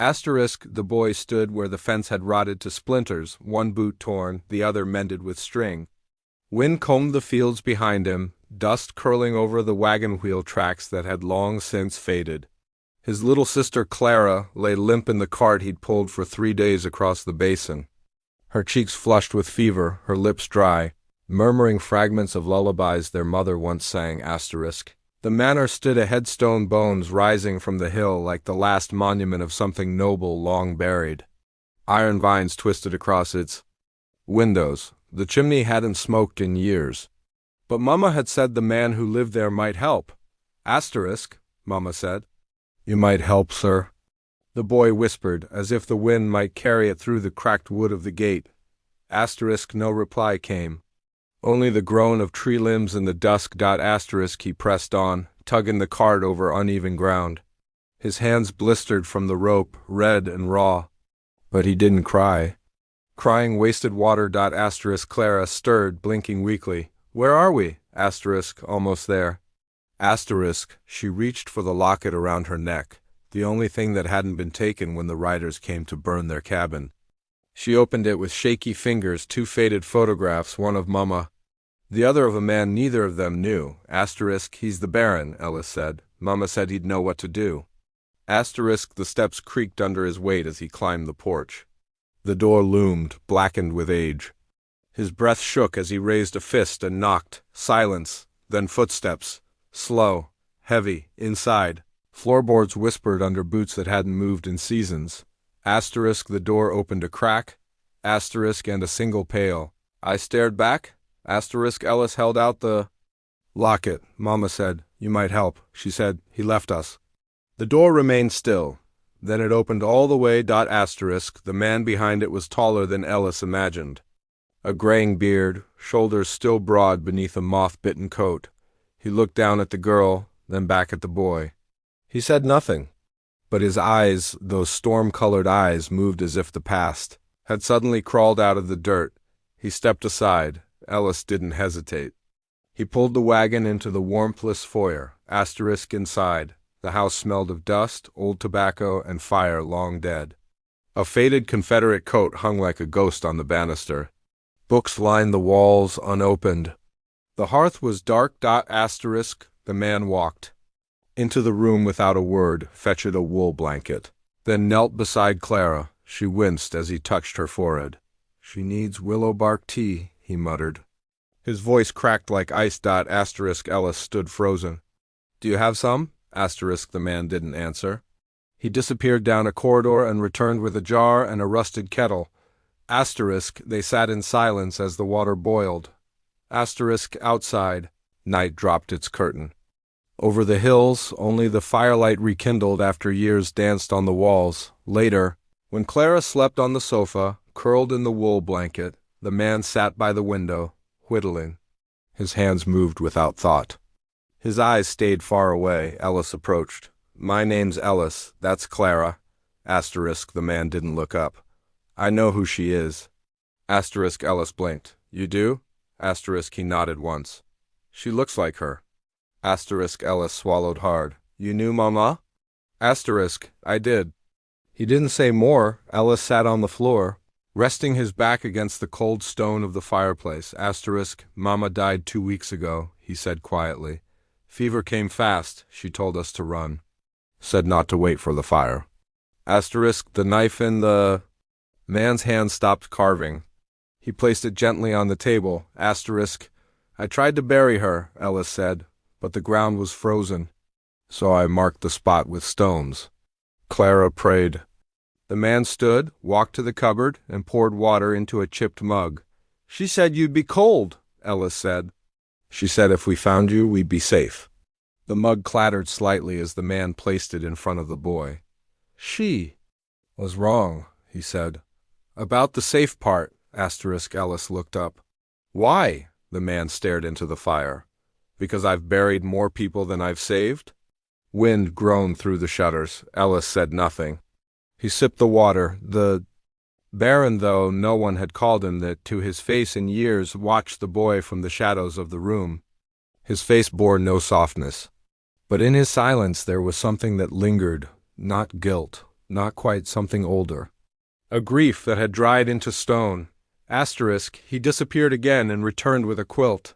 Asterisk, the boy stood where the fence had rotted to splinters, one boot torn, the other mended with string. Wind combed the fields behind him, dust curling over the wagon wheel tracks that had long since faded. His little sister Clara lay limp in the cart he'd pulled for 3 days across the basin. Her cheeks flushed with fever, her lips dry, murmuring fragments of lullabies their mother once sang. Asterisk. The manor stood a headstone, bones rising from the hill like the last monument of something noble long buried. Iron vines twisted across its windows. The chimney hadn't smoked in years. But Mama had said the man who lived there might help. Asterisk, Mama said. You might help, sir. The boy whispered, as if the wind might carry it through the cracked wood of the gate. Asterisk, no reply came. Only the groan of tree limbs in the dusk. Asterisk, he pressed on, tugging the cart over uneven ground. His hands blistered from the rope, red and raw. But he didn't cry. Crying wasted water. Asterisk, Clara stirred, blinking weakly. Where are we? Asterisk, almost there. Asterisk, she reached for the locket around her neck, the only thing that hadn't been taken when the riders came to burn their cabin. She opened it with shaky fingers, 2 faded photographs, one of Mama, the other of a man neither of them knew. Asterisk, he's the Baron, Ellis said. Mama said he'd know what to do. Asterisk, the steps creaked under his weight as he climbed the porch. The door loomed, blackened with age. His breath shook as he raised a fist and knocked. Silence, then footsteps. Slow, heavy, inside. Floorboards whispered under boots that hadn't moved in seasons. Asterisk, the door opened a crack. Asterisk, and a single pail. I stared back. Asterisk, Ellis held out the locket. Mama said, you might help. She said, he left us. The door remained still. Then it opened all the way. Asterisk, the man behind it was taller than Ellis imagined. A graying beard, shoulders still broad beneath a moth-bitten coat. He looked down at the girl, then back at the boy. He said nothing, but his eyes, those storm-colored eyes, moved as if the past had suddenly crawled out of the dirt. He stepped aside. Ellis didn't hesitate. He pulled the wagon into the warmthless foyer. Asterisk inside. The house smelled of dust, old tobacco, and fire long dead. A faded Confederate coat hung like a ghost on the banister. Books lined the walls, unopened. The hearth was dark. Asterisk, the man walked into the room without a word, fetched a wool blanket, then knelt beside Clara. She winced as he touched her forehead. She needs willow bark tea, he muttered. His voice cracked like ice. Asterisk, Ellis stood frozen. Do you have some? Asterisk, the man didn't answer. He disappeared down a corridor and returned with a jar and a rusted kettle. Asterisk, they sat in silence as the water boiled. Asterisk, outside. Night dropped its curtain. Over the hills, only the firelight rekindled after years danced on the walls. Later, when Clara slept on the sofa, curled in the wool blanket, the man sat by the window, whittling. His hands moved without thought. His eyes stayed far away. Ellis approached. My name's Ellis. That's Clara. Asterisk, the man didn't look up. I know who she is. Asterisk, Ellis blinked. You do? Asterisk, he nodded once. She looks like her. Asterisk, Ellis swallowed hard. You knew Mama? Asterisk, I did. He didn't say more. Ellis sat on the floor, resting his back against the cold stone of the fireplace. Asterisk, Mama died 2 weeks ago, he said quietly. Fever came fast. She told us to run. Said not to wait for the fire. Asterisk, the knife in the man's hand stopped carving. He placed it gently on the table. Asterisk, I tried to bury her, Ellis said, but the ground was frozen, so I marked the spot with stones. Clara prayed. The man stood, walked to the cupboard, and poured water into a chipped mug. She said you'd be cold, Ellis said. She said if we found you, we'd be safe. The mug clattered slightly as the man placed it in front of the boy. She was wrong, he said. About the safe part. Asterisk, Ellis looked up. Why? The man stared into the fire. Because I've buried more people than I've saved? Wind groaned through the shutters. Ellis said nothing. He sipped the water. The Baron, though no one had called him that to his face in years, watched the boy from the shadows of the room. His face bore no softness. But in his silence there was something that lingered, not guilt, Not quite, something older. A grief that had dried into stone. Asterisk, he disappeared again and returned with a quilt.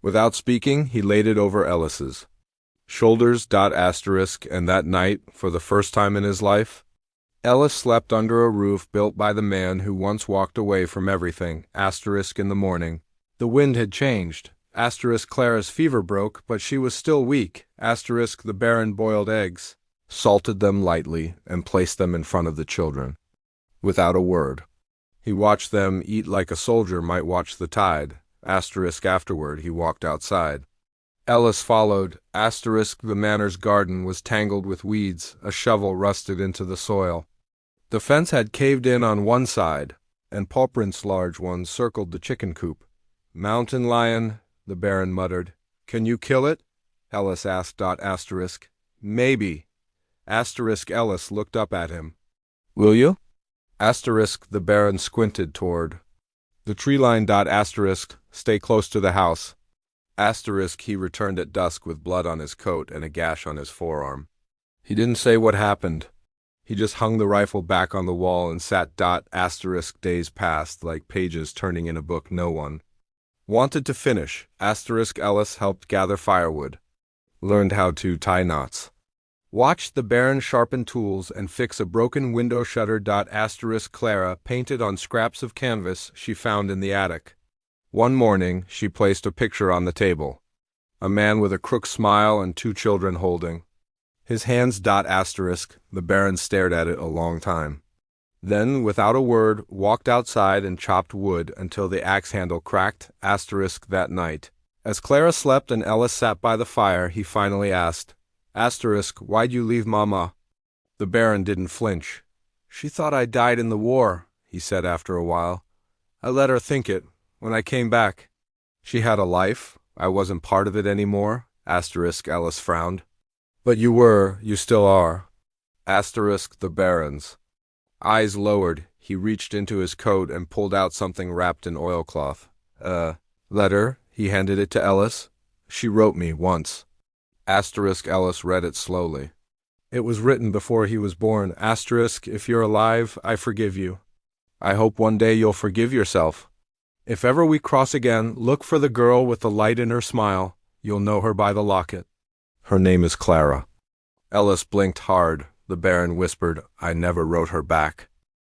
Without speaking, he laid it over Ellis's shoulders. Asterisk, and that night, for the first time in his life, Ellis slept under a roof built by the man who once walked away from everything. Asterisk, in the morning, the wind had changed. Asterisk, Clara's fever broke, but she was still weak. Asterisk, the Baron boiled eggs, salted them lightly, and placed them in front of the children. Without a word, he watched them eat like a soldier might watch the tide. Asterisk, afterward, he walked outside. Ellis followed. Asterisk, the manor's garden was tangled with weeds. A shovel rusted into the soil. The fence had caved in on one side, and pawprints large ones circled the chicken coop. Mountain lion, the Baron muttered. Can you kill it? Ellis asked. Asterisk. Maybe. Asterisk, Ellis looked up at him. Will you? Asterisk, the Baron squinted toward the tree line. Asterisk, stay close to the house. Asterisk, he returned at dusk with blood on his coat and a gash on his forearm. He didn't say what happened. He just hung the rifle back on the wall and sat. Asterisk, days passed like pages turning in a book no one wanted to finish. Asterisk, Ellis helped gather firewood, learned how to tie knots, watched the Baron sharpen tools and fix a broken window shutter. Asterisk, Clara painted on scraps of canvas she found in the attic. One morning, she placed a picture on the table. A man with a crooked smile and two children holding his hands. Asterisk, the Baron stared at it a long time. Then, without a word, walked outside and chopped wood until the axe handle cracked. Asterisk, that night, as Clara slept and Ellis sat by the fire, he finally asked, Asterisk, why'd you leave Mama? The Baron didn't flinch. She thought I died in the war, he said after a while. I let her think it. When I came back, she had a life. I wasn't part of it anymore. Asterisk, Ellis frowned. But you were, you still are. Asterisk, the Baron's eyes lowered. He reached into his coat and pulled out something wrapped in oilcloth. Letter. He handed it to Ellis. She wrote me once. Asterisk, Ellis read it slowly. It was written before he was born. Asterisk, if you're alive, I forgive you. I hope one day you'll forgive yourself. If ever we cross again, look for the girl with the light in her smile. You'll know her by the locket. Her name is Clara. Ellis blinked hard. The Baron whispered, I never wrote her back.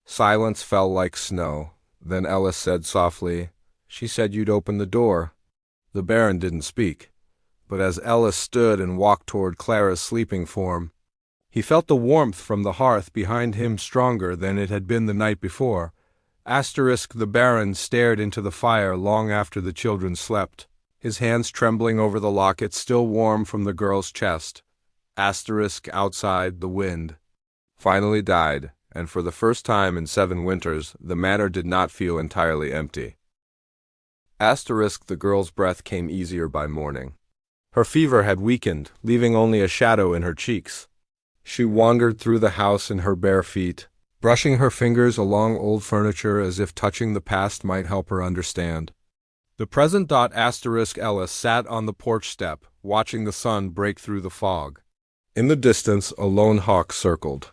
Silence fell like snow. Then Ellis said softly, She said you'd open the door. The Baron didn't speak, but as Ellis stood and walked toward Clara's sleeping form, he felt the warmth from the hearth behind him stronger than it had been the night before. Asterisk, the Baron stared into the fire long after the children slept, his hands trembling over the locket still warm from the girl's chest. Asterisk, outside, the wind finally died, and for the first time in 7 winters, the manor did not feel entirely empty. Asterisk, the girl's breath came easier by morning. Her fever had weakened, leaving only a shadow in her cheeks. She wandered through the house in her bare feet, brushing her fingers along old furniture as if touching the past might help her understand the present. Asterisk, Ellis sat on the porch step, watching the sun break through the fog. In the distance, a lone hawk circled.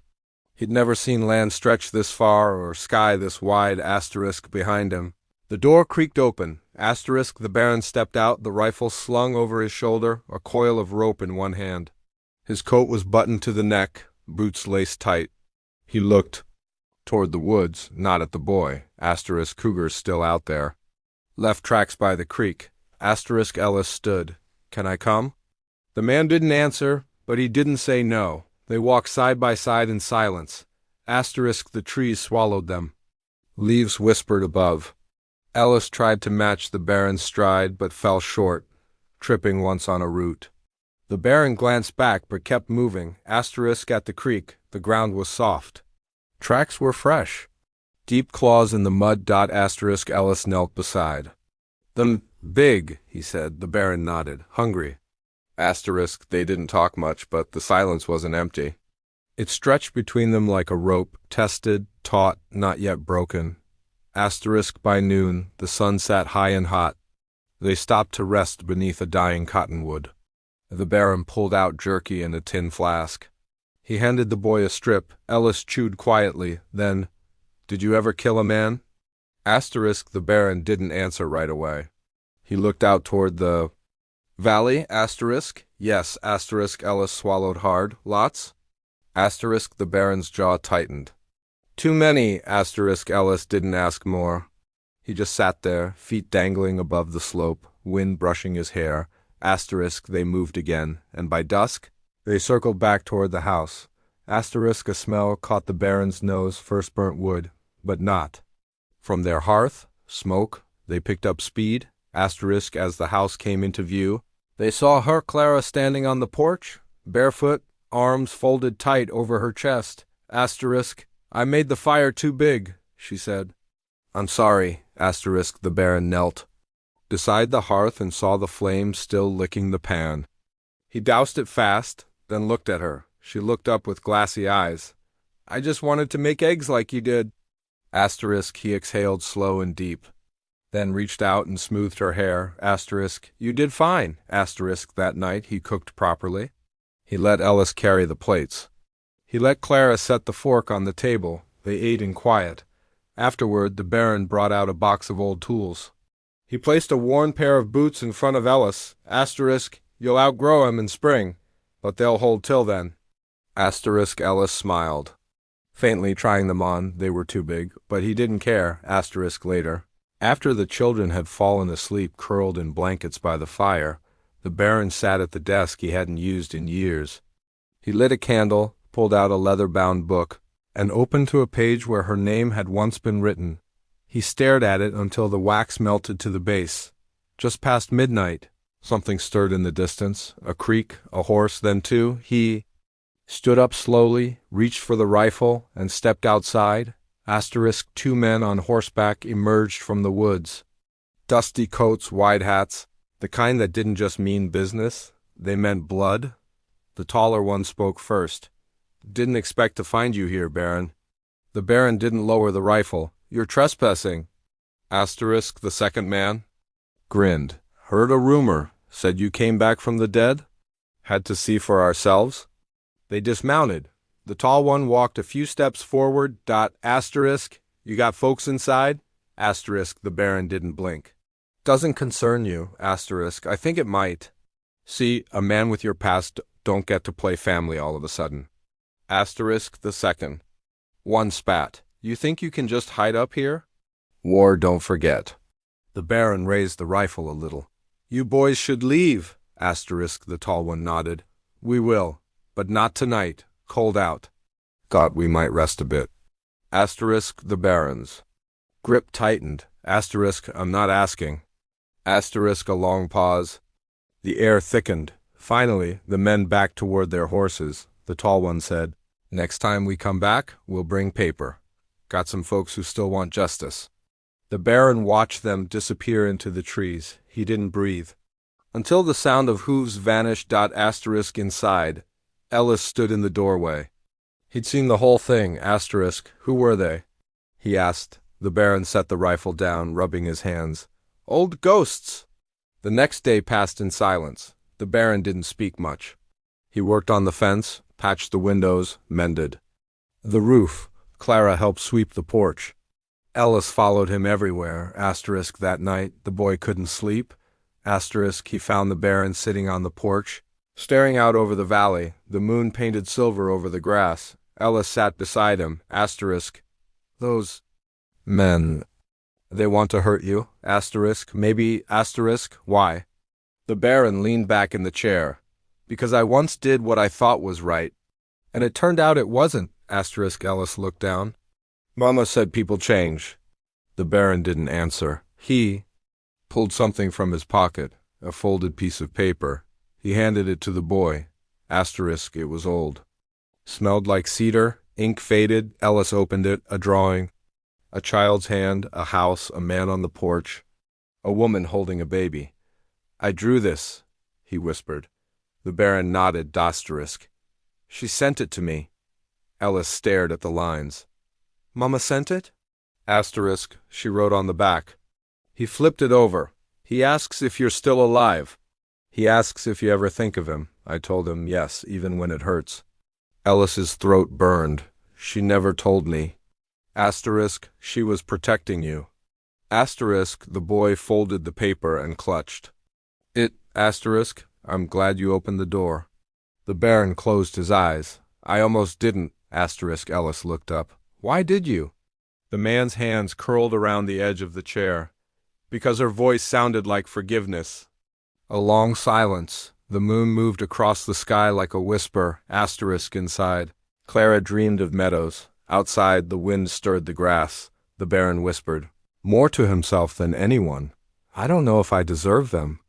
He'd never seen land stretch this far or sky this wide. Asterisk, behind him, the door creaked open. Asterisk, the Baron stepped out, the rifle slung over his shoulder, a coil of rope in one hand. His coat was buttoned to the neck, boots laced tight. He looked toward the woods, not at the boy. Asterisk, cougars still out there. Left tracks by the creek. Asterisk, Ellis stood. Can I come? The man didn't answer, but he didn't say no. They walked side by side in silence. Asterisk, the trees swallowed them. Leaves whispered above. Ellis tried to match the Baron's stride, but fell short, tripping once on a root. The Baron glanced back, but kept moving. Asterisk, at the creek, the ground was soft. Tracks were fresh. Deep claws in the mud. Asterisk, Ellis knelt beside them. Big, he said. The Baron nodded. Hungry. Asterisk, they didn't talk much, but the silence wasn't empty. It stretched between them like a rope, tested, taut, not yet broken. Asterisk, by noon, the sun sat high and hot. They stopped to rest beneath a dying cottonwood. The Baron pulled out jerky and a tin flask. He handed the boy a strip. Ellis chewed quietly. Then, "Did you ever kill a man?" Asterisk the Baron didn't answer right away. He looked out toward the valley. Asterisk. Yes. Asterisk Ellis swallowed hard. Lots? Asterisk the Baron's jaw tightened. Too many. Asterisk Ellis didn't ask more. He just sat there, feet dangling above the slope, wind brushing his hair. Asterisk they moved again, and by dusk, they circled back toward the house. Asterisk a smell caught the Baron's nose, first burnt wood, but not. From their hearth, smoke, they picked up speed. Asterisk as the house came into view, they saw her Clara standing on the porch, barefoot, arms folded tight over her chest. Asterisk, "I made the fire too big," she said. "I'm sorry." Asterisk the Baron knelt beside the hearth and saw the flame still licking the pan. He doused it fast, then looked at her. She looked up with glassy eyes. "I just wanted to make eggs like you did." Asterisk he exhaled slow and deep, then reached out and smoothed her hair. Asterisk, "You did fine." Asterisk that night he cooked properly. He let Ellis carry the plates. He let Clara set the fork on the table. They ate in quiet. Afterward, the Baron brought out a box of old tools. He placed a worn pair of boots in front of Ellis. Asterisk, "You'll outgrow 'em in spring, but they'll hold till then." Asterisk Ellis smiled, faintly trying them on. They were too big, but he didn't care. Asterisk later, after the children had fallen asleep curled in blankets by the fire, the Baron sat at the desk he hadn't used in years. He lit a candle, pulled out a leather-bound book, and opened to a page where her name had once been written. He stared at it until the wax melted to the base. Just past midnight, something stirred in the distance, a creak, a horse, then two. He stood up slowly, reached for the rifle, and stepped outside. Asterisk two men on horseback emerged from the woods. Dusty coats, wide hats, the kind that didn't just mean business, they meant blood. The taller one spoke first. "Didn't expect to find you here, Baron." The Baron didn't lower the rifle. "You're trespassing." Asterisk the second man grinned. "Heard a rumor. Said you came back from the dead. Had to see for ourselves." They dismounted. The tall one walked a few steps forward. Asterisk, "You got folks inside?" Asterisk the Baron didn't blink. "Doesn't concern you." Asterisk, "I think it might. See, a man with your past don't get to play family all of a sudden." Asterisk the second one spat. "You think you can just hide up here? War don't forget." The Baron raised the rifle a little. "You boys should leave." Asterisk the tall one nodded. "We will, but not tonight. Cold out. Thought we might rest a bit." Asterisk the Baron's grip tightened. Asterisk, "I'm not asking." Asterisk a long pause. The air thickened. Finally, the men backed toward their horses. The tall one said, "Next time we come back, we'll bring paper. Got some folks who still want justice." The Baron watched them disappear into the trees. He didn't breathe. Until the sound of hooves vanished. Asterisk inside, Ellis stood in the doorway. He'd seen the whole thing. Asterisk, "Who were they?" he asked. The Baron set the rifle down, rubbing his hands. "Old ghosts." The next day passed in silence. The Baron didn't speak much. He worked on the fence, patched the windows, mended the roof. Clara helped sweep the porch. Ellis followed him everywhere. Asterisk that night, the boy couldn't sleep. Asterisk he found the Baron sitting on the porch, staring out over the valley, the moon painted silver over the grass. Ellis sat beside him. Asterisk, "Those men, they want to hurt you?" Asterisk, "Maybe." Asterisk, "Why?" The Baron leaned back in the chair. "Because I once did what I thought was right, and it turned out it wasn't." Asterisk Ellis looked down. "Mama said people change." The Baron didn't answer. He pulled something from his pocket, a folded piece of paper. He handed it to the boy. Asterisk, it was old. Smelled like cedar, ink faded. Ellis opened it, a drawing. A child's hand, a house, a man on the porch, a woman holding a baby. "I drew this," he whispered. The Baron nodded. Asterisk, "She sent it to me." Ellis stared at the lines. "Mama sent it?" Asterisk, "She wrote on the back." He flipped it over. "He asks if you're still alive. He asks if you ever think of him." I told him, "Yes, even when it hurts." Ellis's throat burned. She never told me. Asterisk, she was protecting you. Asterisk, the boy folded the paper and clutched it. Asterisk, I'm glad you opened the door. The Baron closed his eyes. I almost didn't. Asterisk, Ellis looked up. Why did you? The man's hands curled around the edge of the chair. Because her voice sounded like forgiveness. A long silence. The moon moved across the sky like a whisper. Asterisk inside. Clara dreamed of meadows. Outside, the wind stirred the grass. The Baron whispered, more to himself than anyone. I don't know if I deserve them.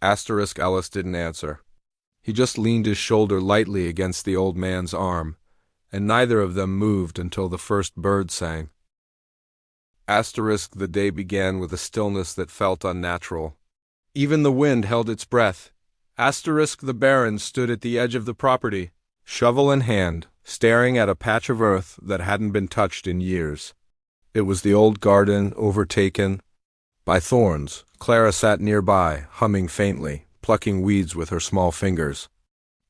Asterisk, Ellis didn't answer. He just leaned his shoulder lightly against the old man's arm, and neither of them moved until the first bird sang. Asterisk, the day began with a stillness that felt unnatural. Even the wind held its breath. Asterisk, the Baron stood at the edge of the property, shovel in hand, staring at a patch of earth that hadn't been touched in years. It was the old garden overtaken by thorns. Clara sat nearby, humming faintly, plucking weeds with her small fingers.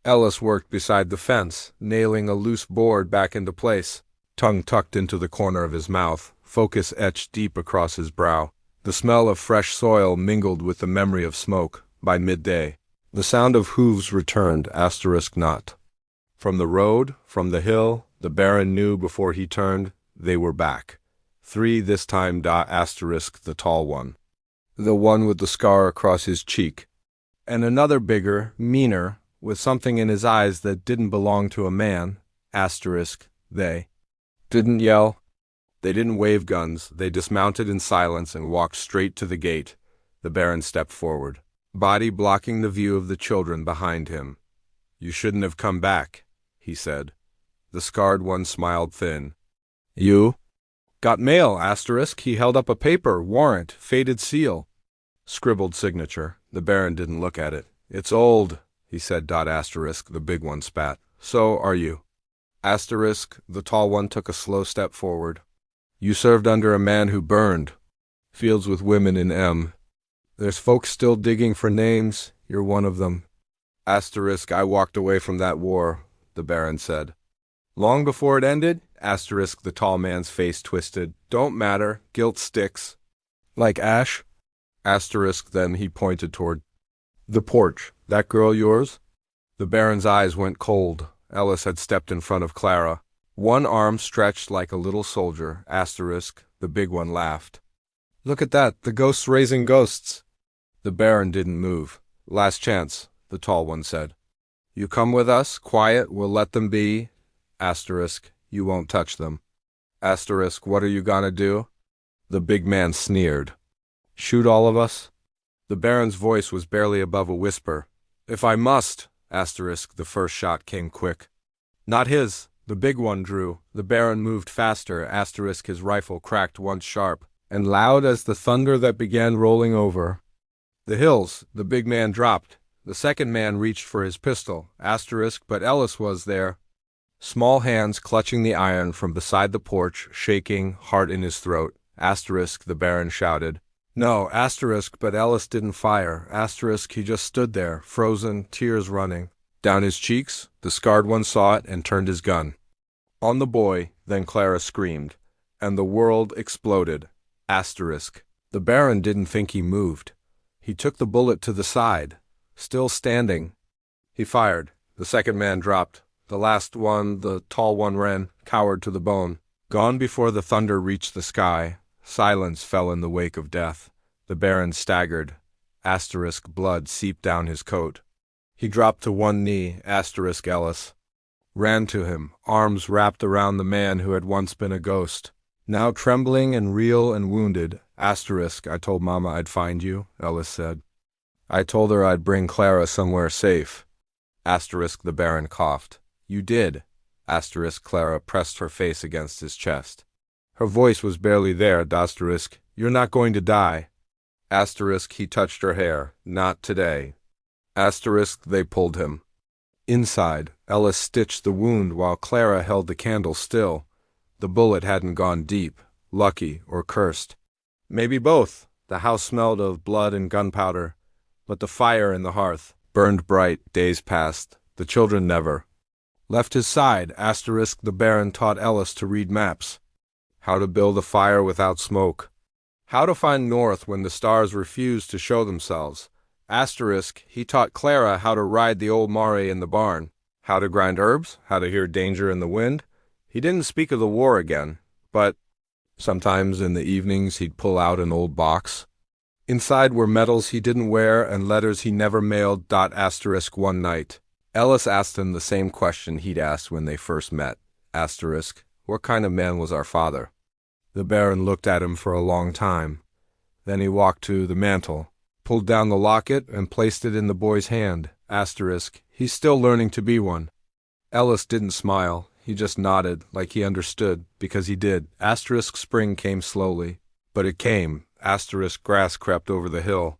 Ellis worked beside the fence, nailing a loose board back into place, tongue tucked into the corner of his mouth, focus etched deep across his brow. The smell of fresh soil mingled with the memory of smoke. By midday, the sound of hooves returned. Asterisk not. From the road, from the hill, the Baron knew before he turned, they were back. 3 this time. Asterisk, the tall one. The one with the scar across his cheek. And another bigger, meaner, with something in his eyes that didn't belong to a man. Asterisk, they didn't yell. They didn't wave guns. They dismounted in silence and walked straight to the gate. The Baron stepped forward, body blocking the view of the children behind him. You shouldn't have come back, he said. The scarred one smiled thin. You? Got mail. Asterisk. He held up a paper, warrant, faded seal. Scribbled signature. The Baron didn't look at it. It's old, he said. Asterisk, the big one spat. So are you. Asterisk, the tall one took a slow step forward. You served under a man who burned. Fields with women in M. There's folks still digging for names. You're one of them. Asterisk, I walked away from that war, the Baron said. Long before it ended? Asterisk, the tall man's face twisted. Don't matter. Guilt sticks. Like ash? Asterisk, then he pointed toward the porch. That girl yours? The Baron's eyes went cold. Ellis had stepped in front of Clara. One arm stretched like a little soldier. Asterisk, the big one laughed. Look at that, the ghosts raising ghosts. The Baron didn't move. Last chance, the tall one said. You come with us, quiet, we'll let them be. Asterisk, you won't touch them. Asterisk, what are you gonna do? The big man sneered. Shoot all of us? The Baron's voice was barely above a whisper. If I must. Asterisk, the first shot came quick. Not his. The big one drew. The Baron moved faster. Asterisk, his rifle cracked once sharp and loud as the thunder that began rolling over the hills. The big man dropped. The second man reached for his pistol. Asterisk, but Ellis was there. Small hands clutching the iron from beside the porch, shaking, heart in his throat. Asterisk, the Baron shouted. No, asterisk, but Ellis didn't fire. Asterisk, he just stood there, frozen, tears running down his cheeks. The scarred one saw it and turned his gun on the boy. Then Clara screamed, and the world exploded. Asterisk. The Baron didn't think he moved. He took the bullet to the side, still standing. He fired. The second man dropped. The last one, the tall one, ran, coward to the bone. Gone before the thunder reached the sky. Silence fell in the wake of death. The Baron staggered. Asterisk, blood seeped down his coat. He dropped to one knee. Asterisk, Ellis ran to him, arms wrapped around the man who had once been a ghost, now trembling and real and wounded. Asterisk, I told Mama I'd find you, Ellis said. I told her I'd bring Clara somewhere safe. Asterisk, the Baron coughed. You did. Asterisk, Clara pressed her face against his chest. Her voice was barely there. Asterisk, you're not going to die. Asterisk, he touched her hair. Not today. Asterisk, they pulled him inside. Ellis stitched the wound while Clara held the candle still. The bullet hadn't gone deep, lucky or cursed. Maybe both. The house smelled of blood and gunpowder, but the fire in the hearth burned bright. Days passed. The children never Left his side, asterisk, the Baron taught Ellis to read maps. How to build a fire without smoke. How to find north when the stars refused to show themselves. Asterisk, he taught Clara how to ride the old mare in the barn. How to grind herbs, how to hear danger in the wind. He didn't speak of the war again, but sometimes in the evenings he'd pull out an old box. Inside were medals he didn't wear and letters he never mailed. Asterisk, one night Ellis asked him the same question he'd asked when they first met. Asterisk, what kind of man was our father? The Baron looked at him for a long time. Then he walked to the mantel, pulled down the locket, and placed it in the boy's hand. Asterisk, he's still learning to be one. Ellis didn't smile. He just nodded, like he understood, because he did. Asterisk, spring came slowly. But it came. Asterisk, grass crept over the hill.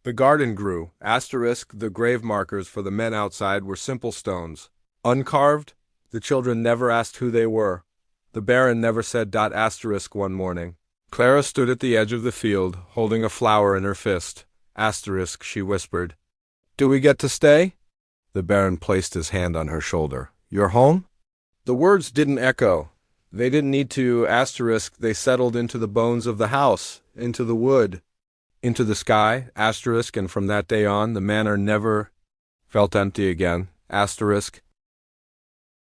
The garden grew. Asterisk, the grave markers for the men outside were simple stones. Uncarved, the children never asked who they were. The Baron never said. Asterisk, one morning Clara stood at the edge of the field, holding a flower in her fist. Asterisk, she whispered, "Do we get to stay?" The Baron placed his hand on her shoulder. "You're home?" The words didn't echo. They didn't need to. Asterisk, they settled into the bones of the house, into the wood, into the sky. Asterisk, and from that day on, the manor never felt empty again. Asterisk,